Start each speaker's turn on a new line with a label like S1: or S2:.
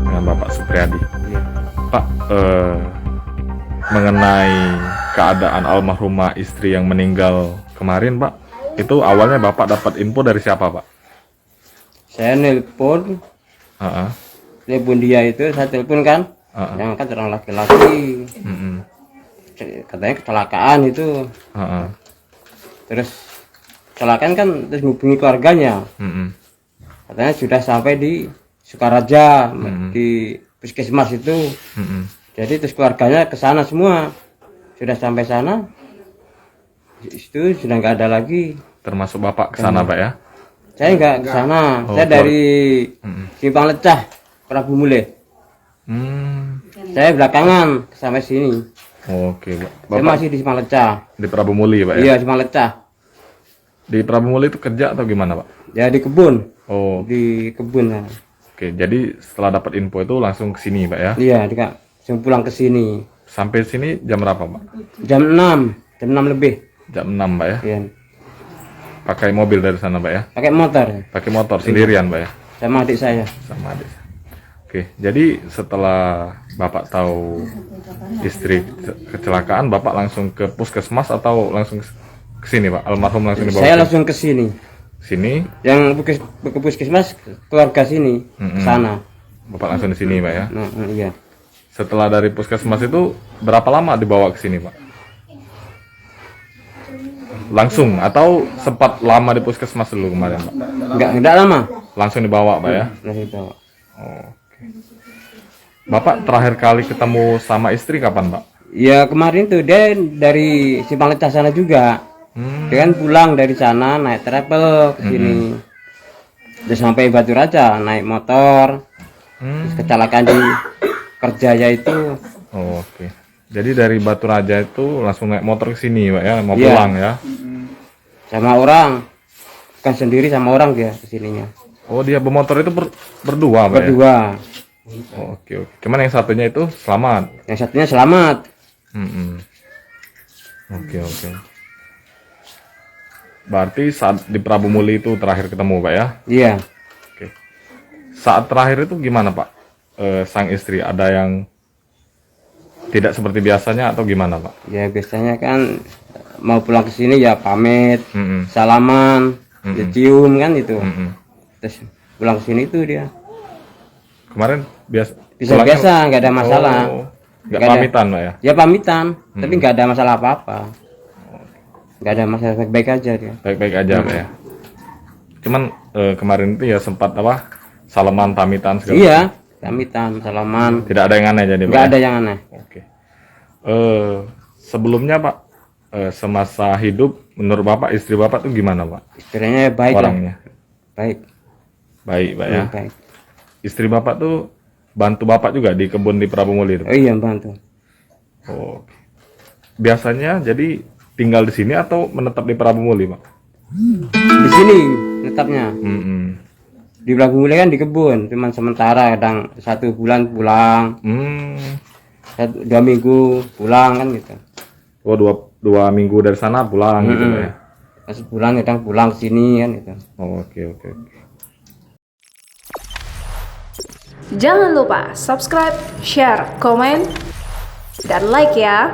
S1: Dengan Bapak Supriyadi.
S2: Iya.
S1: Pak, mengenai keadaan almarhumah istri yang meninggal kemarin, Pak, itu awalnya Bapak dapat info dari siapa, Pak?
S2: Saya nelpon
S1: Heeh.
S2: dia itu, saya telepon kan, yang angkat orang laki-laki, katanya kecelakaan itu. Terus kecelakaan kan, terus hubungi keluarganya, katanya sudah sampai di Sukaraja, di puskesmas itu. Jadi terus keluarganya ke sana semua, sudah sampai sana, itu sudah nggak ada lagi.
S1: Termasuk Bapak ke sana, Pak ya?
S2: Saya nggak ke sana, saya dari Simpang Lecah, Prabu Mulih. Saya belakangan sampai sini.
S1: Oke, Pak.
S2: Saya masih di Simpang Lecah.
S1: Di Prabu Muli, Pak ya?
S2: Iya, Simpang Lecah.
S1: Di Prabu Muli itu kerja atau gimana, Pak?
S2: Ya di kebun.
S1: Oh.
S2: Di kebun. Nah.
S1: Oke, jadi setelah dapat info itu langsung ke sini, Pak ya?
S2: Iya, Kak. Saya pulang ke sini.
S1: Sampai sini jam berapa, Pak?
S2: Jam 6 lebih.
S1: Jam 6, Pak ya?
S2: Iya.
S1: Pakai mobil dari sana, Pak ya?
S2: Pakai motor.
S1: Pakai motor sendirian, Pak ya?
S2: Sama adik saya.
S1: Sama adik. Oke, jadi setelah Bapak tahu istri kecelakaan, Bapak langsung ke puskesmas atau langsung ke sini, Pak? Almarhum langsung dibawa?
S2: Saya langsung ke sini.
S1: Sini?
S2: Yang ke puskesmas, keluarga sini, ke sana.
S1: Bapak langsung di sini, Pak ya?
S2: Nah, iya.
S1: Setelah dari puskesmas itu berapa lama dibawa ke sini, Pak? Langsung atau sempat lama di puskesmas dulu kemarin, Pak?
S2: Enggak lama.
S1: Langsung dibawa, Pak ya?
S2: Langsung dibawa.
S1: Oke. Bapak terakhir kali ketemu sama istri kapan, Pak?
S2: Ya kemarin tuh dia dari Simpang Lecah sana juga. Dia kan pulang dari sana naik travel ke sini. Dia sampai Batu Raja naik motor. Terus kecelakaan di Kerjaya itu.
S1: Oke. Jadi dari Batu Raja itu langsung naik motor ke sini, Pak ya, mau pulang ya?
S2: Sama orang. Bukan sendiri, sama orang dia kesininya.
S1: Oh, dia bermotor itu berdua, Pak
S2: Berdua.
S1: Ya? Oke. Cuman yang satunya itu selamat.
S2: Yang satunya selamat.
S1: Oke. Berarti saat di Prabu Muli itu terakhir ketemu, Pak ya?
S2: Iya.
S1: Oke. Saat terakhir itu gimana, Pak? Sang istri ada yang tidak seperti biasanya atau gimana, Pak?
S2: Ya biasanya kan mau pulang ke sini ya pamit, salaman, ya cium kan itu. Terus pulang ke sini itu dia.
S1: Kemarin
S2: Biasa, nggak ada masalah.
S1: Nggak pamitan, Pak ya?
S2: Ya pamitan, tapi nggak ada masalah apa-apa. Nggak ada masalah, baik-baik aja dia.
S1: Baik-baik aja, Pak ya? Cuman kemarin itu ya sempat apa? Salaman, pamitan segala.
S2: Iya, pamitan, salaman.
S1: Tidak ada yang aneh jadi, Pak?
S2: Nggak ada yang aneh.
S1: Oke. Sebelumnya, Pak, semasa hidup menurut Bapak istri Bapak tuh gimana, Pak?
S2: Istrinya baik
S1: orangnya?
S2: Baik.
S1: Baik, Pak ya?
S2: Baik.
S1: Istri Bapak tuh bantu Bapak juga di kebun di Prabu Muli itu?
S2: Oh iya, bantu.
S1: Oh. Biasanya jadi tinggal di sini atau menetap di Prabu Muli, Pak?
S2: Di sini tetapnya. Di Prabu Muli kan di kebun, cuman sementara, kadang 1 bulan pulang. 2 minggu pulang kan gitu.
S1: Oh, dua minggu dari sana pulang gitu, Pak ya?
S2: Pas pulang kadang pulang ke sini kan gitu.
S1: Oh, oke.
S3: Jangan lupa subscribe, share, komen, dan like ya.